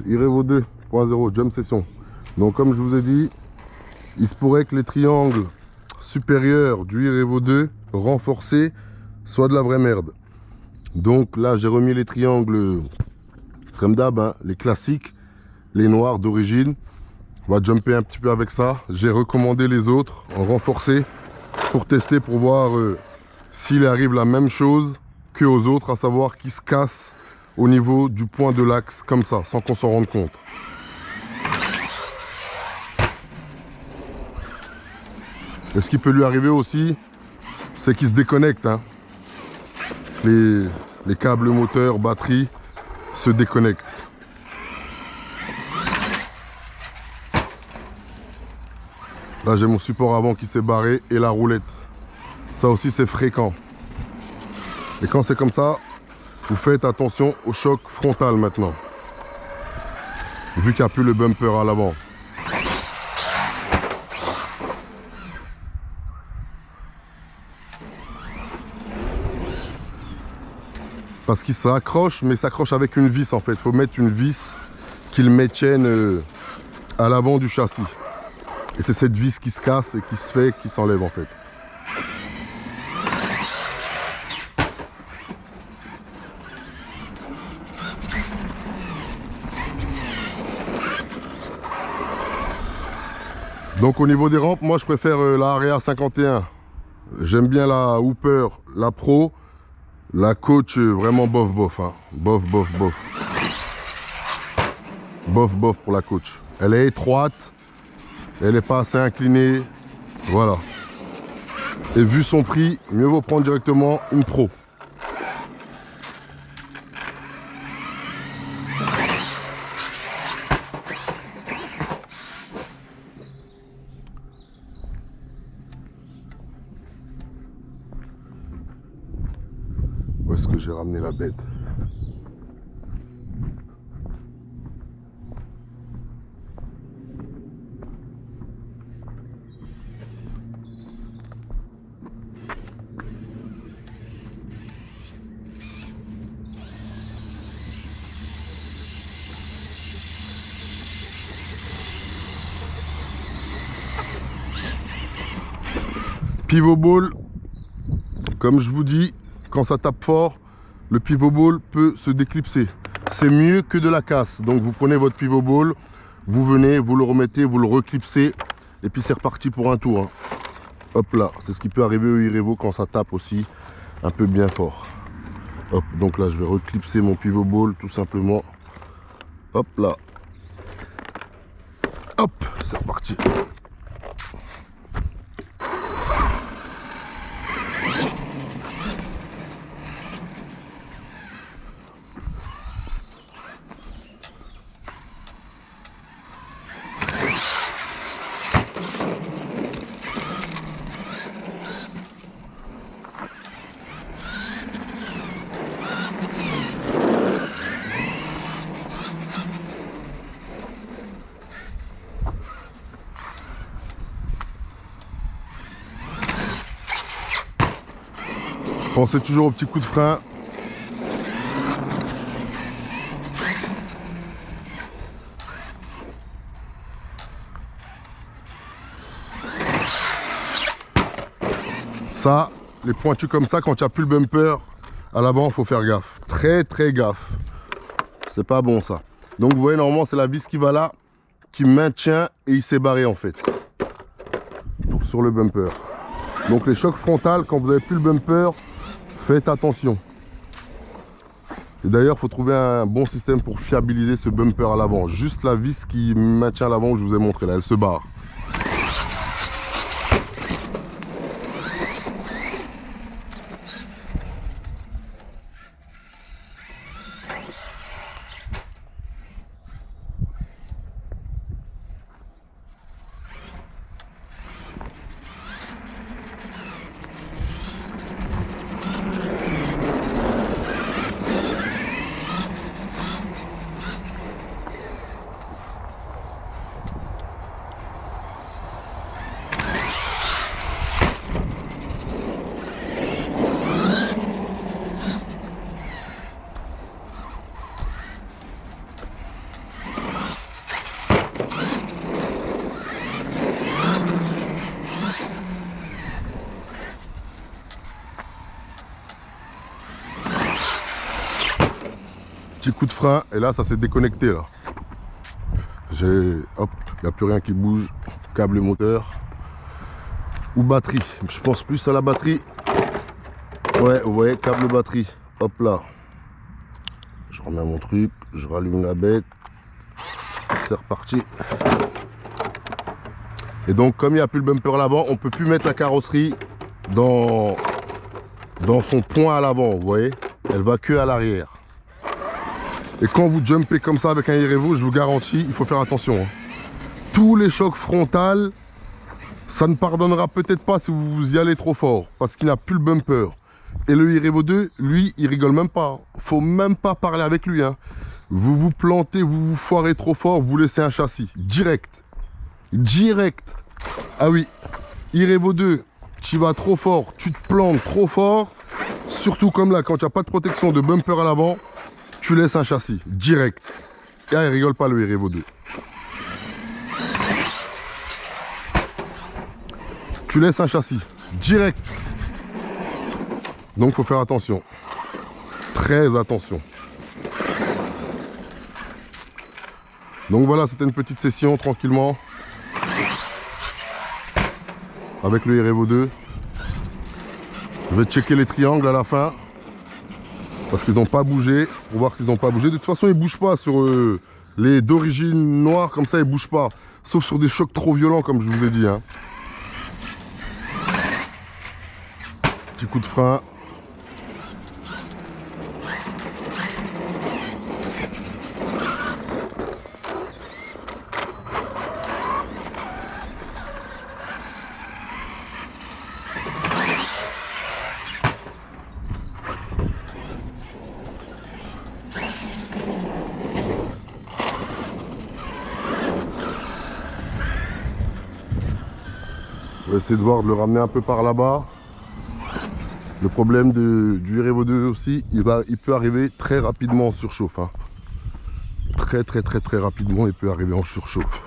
Irevo 2.0 Jump Session. Donc comme je vous ai dit, il se pourrait que les triangles supérieurs du Irevo 2 renforcés soient de la vraie merde. Donc là j'ai remis les triangles comme d'hab, hein, les classiques, les noirs d'origine. On va jumper un petit peu avec ça. J'ai recommandé les autres en renforcé pour tester, pour voir s'il arrive la même chose que aux autres, à savoir qu'ils se cassent au niveau du point de l'axe comme ça, sans qu'on s'en rende compte. Et ce qui peut lui arriver aussi, c'est qu'il se déconnecte. Hein. Les câbles moteurs, batterie se déconnectent. Là j'ai mon support avant qui s'est barré et la roulette. Ça aussi c'est fréquent. Et quand c'est comme ça, vous faites attention au choc frontal maintenant. Vu qu'il n'y a plus le bumper à l'avant. Parce qu'il s'accroche, mais s'accroche avec une vis en fait. Il faut mettre une vis qui le maintienne à l'avant du châssis. Et c'est cette vis qui se casse et qui se fait, qui s'enlève en fait. Donc au niveau des rampes, moi je préfère la Area 51. J'aime bien la Hooper, la Pro. La coach, vraiment bof bof. Hein. Bof bof bof. Bof bof pour la coach. Elle est étroite. Elle n'est pas assez inclinée. Voilà. Et vu son prix, mieux vaut prendre directement une Pro. Où est-ce que j'ai ramené la bête? Pivot ball, comme je vous dis, quand ça tape fort, le pivot ball peut se déclipser. C'est mieux que de la casse. Donc vous prenez votre pivot ball, vous venez, vous le remettez, vous le reclipsez, et puis c'est reparti pour un tour. Hein. Hop là, c'est ce qui peut arriver au Irevo quand ça tape aussi un peu bien fort. Hop, donc là je vais reclipser mon pivot ball tout simplement. Hop là. Hop, c'est reparti. Pensez toujours au petit coup de frein. Ça, les pointus comme ça, quand il n'y a plus le bumper à l'avant, il faut faire gaffe. Très très gaffe. C'est pas bon ça. Donc vous voyez, normalement c'est la vis qui va là, qui maintient et il s'est barré en fait. Sur le bumper. Donc les chocs frontales, quand vous n'avez plus le bumper, faites attention. Et d'ailleurs, il faut trouver un bon système pour fiabiliser ce bumper à l'avant. Juste la vis qui maintient à l'avant, je vous ai montré là, elle se barre. Petit coup de frein et là ça s'est déconnecté là. Hop, il n'y a plus rien qui bouge. Câble moteur. Ou batterie. Je pense plus à la batterie. Ouais, vous voyez, câble batterie. Hop là. Je remets mon truc, je rallume la bête. C'est reparti. Et donc comme il n'y a plus le bumper à l'avant, on ne peut plus mettre la carrosserie dans son point à l'avant, vous voyez. Elle va que à l'arrière. Et quand vous jumpez comme ça avec un e-Revo, je vous garantis, il faut faire attention. Hein. Tous les chocs frontales, ça ne pardonnera peut-être pas si vous y allez trop fort, parce qu'il n'a plus le bumper. Et le e-Revo 2, lui, il rigole même pas. Faut même pas parler avec lui. Hein. Vous vous plantez, vous vous foirez trop fort, vous laissez un châssis. Direct. Direct. Ah oui, e-Revo 2, tu vas trop fort, tu te plantes trop fort. Surtout comme là, quand tu n'as pas de protection de bumper à l'avant, tu laisses un châssis. Direct. Et là, il rigole pas le e-Revo 2. Tu laisses un châssis. Direct. Donc, il faut faire attention. Très attention. Donc voilà, c'était une petite session tranquillement. Avec le e-Revo 2. Je vais checker les triangles à la fin. Parce qu'ils n'ont pas bougé. Pour voir s'ils n'ont pas bougé. De toute façon, ils ne bougent pas sur les d'origine noire. Comme ça, ils ne bougent pas. Sauf sur des chocs trop violents, comme je vous ai dit. Hein. Petit coup de frein. On va essayer de voir de le ramener un peu par là-bas. Le problème du e-Revo 2 aussi, il peut arriver très rapidement en surchauffe. Hein. Très rapidement, il peut arriver en surchauffe.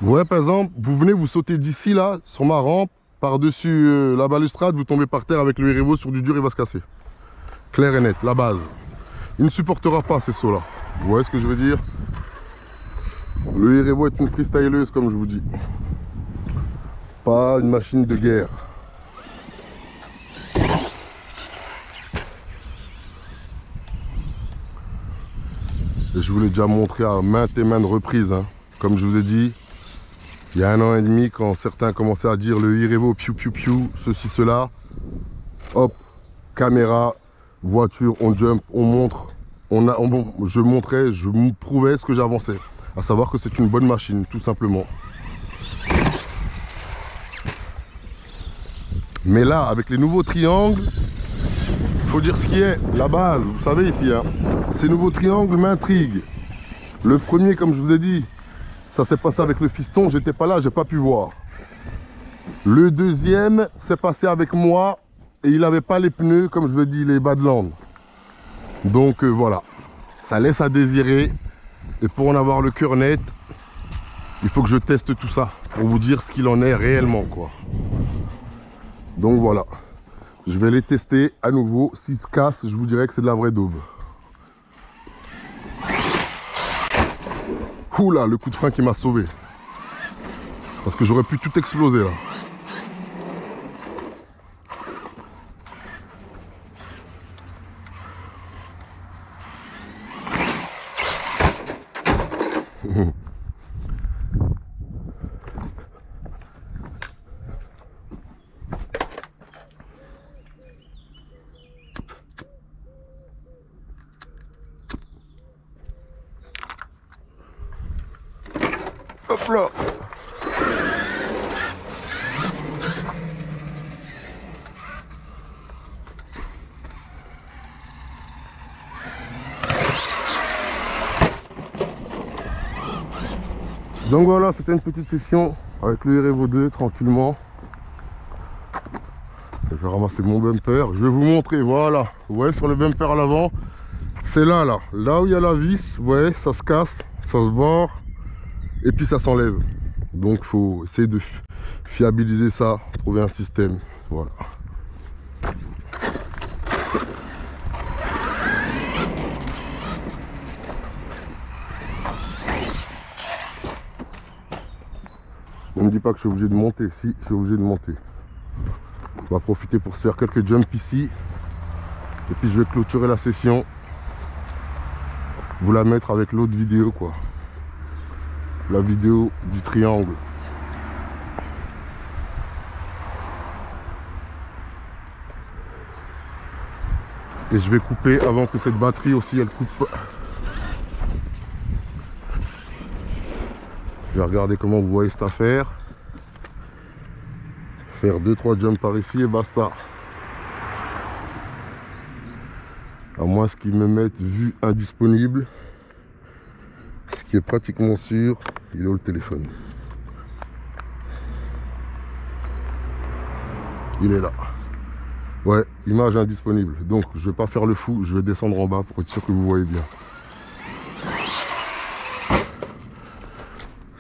Ouais, par exemple, vous venez vous sauter d'ici là, sur ma rampe, par-dessus la balustrade, vous tombez par terre avec le e-Revo sur du dur, il va se casser. Clair et net, la base. Il ne supportera pas ces sauts là. Vous voyez ce que je veux dire? Le e-Revo est une freestyleuse, comme je vous dis. Pas une machine de guerre. Et je vous l'ai déjà montré à maintes et maintes reprises. Hein. Comme je vous ai dit, il y a 1 an et demi, quand certains commençaient à dire le e-Revo, piou piou piou, ceci, cela, hop, caméra, voiture, on jump, on montre, je montrais, je me prouvais ce que j'avançais. À savoir que c'est une bonne machine, tout simplement. Mais là, avec les nouveaux triangles, il faut dire ce qui est, la base, vous savez ici, hein, ces nouveaux triangles m'intriguent. Le premier, comme je vous ai dit, ça s'est passé avec le fiston, j'étais pas là, j'ai pas pu voir. Le deuxième s'est passé avec moi et il n'avait pas les pneus, comme je vous ai dit, les Badland. Donc voilà, ça laisse à désirer. Et pour en avoir le cœur net, il faut que je teste tout ça pour vous dire ce qu'il en est réellement, quoi. Donc voilà, je vais les tester à nouveau. S'ils se cassent, je vous dirai que c'est de la vraie daube. Oula, le coup de frein qui m'a sauvé. Parce que j'aurais pu tout exploser là. Hop là. Donc voilà, c'était une petite session avec le Revo 2 tranquillement. Je vais ramasser mon bumper. Je vais vous montrer, voilà. Vous voyez sur le bumper à l'avant, c'est là où il y a la vis. Vous voyez, ça se casse, ça se barre et puis ça s'enlève. Donc il faut essayer de fiabiliser ça, trouver un système. Voilà. Ne me dis pas que je suis obligé de monter. Si, je suis obligé de monter. On va profiter pour se faire quelques jumps ici. Et puis je vais clôturer la session. Vous la mettre avec l'autre vidéo quoi. La vidéo du triangle. Et je vais couper avant que cette batterie aussi elle coupe. Je vais regarder comment vous voyez cette affaire. Faire 2-3 jumps par ici et basta. À moins qu'ils me mettent vue indisponible. Ce qui est pratiquement sûr. Il est où le téléphone? Il est là. Ouais, image indisponible. Donc je vais pas faire le fou, je vais descendre en bas pour être sûr que vous voyez bien.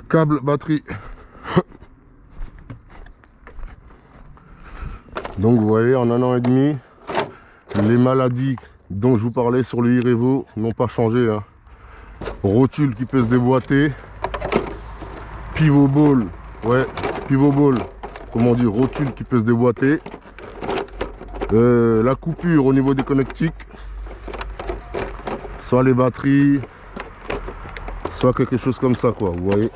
Câble, batterie. Donc vous voyez, en 1 an et demi, les maladies dont je vous parlais sur le Revo n'ont pas changé. Hein. Rotule qui peut se déboîter. Pivot ball. Ouais, pivot ball. Comment dire, rotule qui peut se déboîter. La coupure au niveau des connectiques. Soit les batteries. Soit quelque chose comme ça quoi, vous voyez.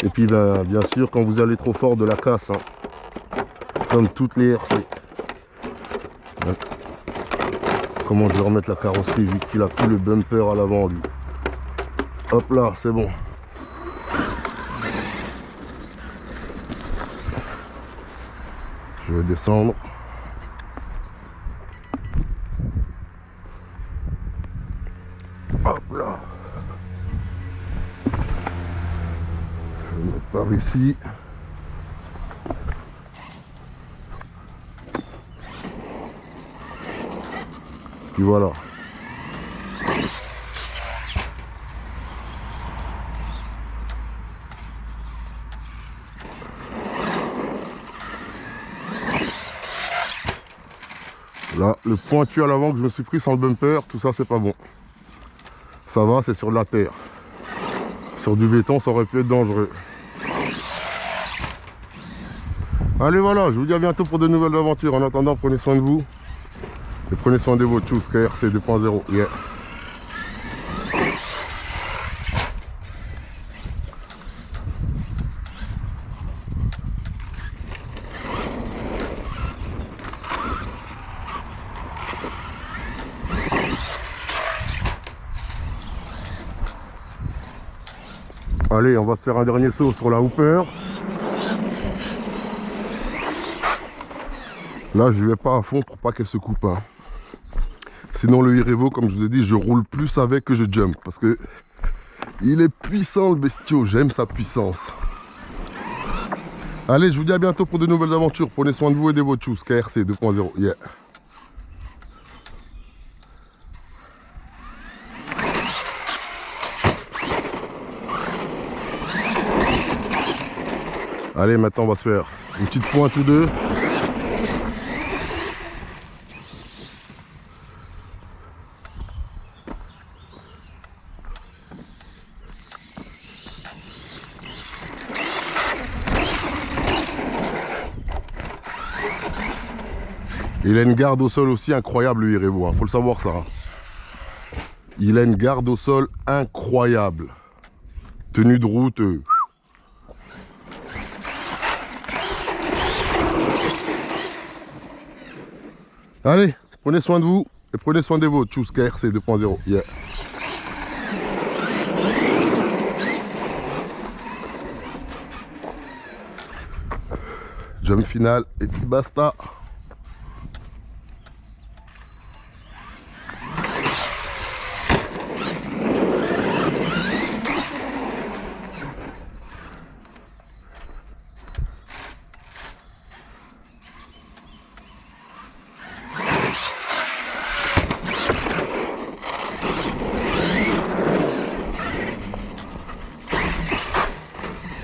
Et puis ben, bien sûr quand vous allez trop fort de la casse. Hein. Comme toutes les RC. Comment je vais remettre la carrosserie vu qu'il a plus le bumper à l'avant lui. Hop là, c'est bon. Je vais descendre. Hop là. Je vais mettre par ici. Puis voilà. Là, le pointu à l'avant que je me suis pris sans le bumper, tout ça c'est pas bon. Ça va, c'est sur de la terre. Sur du béton, ça aurait pu être dangereux. Allez voilà, je vous dis à bientôt pour de nouvelles aventures. En attendant, prenez soin de vous. Et prenez soin de votre chose, KRC 2.0. Yeah. Allez, on va se faire un dernier saut sur la hooper. Là, je ne vais pas à fond pour pas qu'elle se coupe. Hein. Sinon, le Revo, comme je vous ai dit, je roule plus avec que je jump. Parce que il est puissant, le bestiau. J'aime sa puissance. Allez, je vous dis à bientôt pour de nouvelles aventures. Prenez soin de vous et de votre chose. KRC 2.0. Yeah. Allez, maintenant, on va se faire une petite pointe ou deux. Il a une garde au sol aussi incroyable, le Revo, hein. Faut le savoir ça. Il a une garde au sol incroyable. Tenue de route. Allez, prenez soin de vous et prenez soin des vôtres. Tchuss KRC 2.0. Yeah. Jump final et puis basta.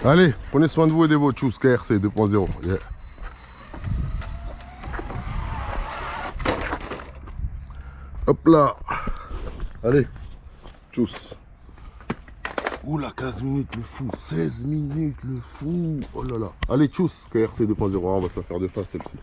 Allez, prenez soin de vous et des vôtres. Tchuss, KRC 2.0. Yeah. Hop là. Allez, tchuss. Oula, 15 minutes le fou, 16 minutes le fou. Oh là là. Allez, tchuss, KRC 2.0. On va se la faire de face celle-ci.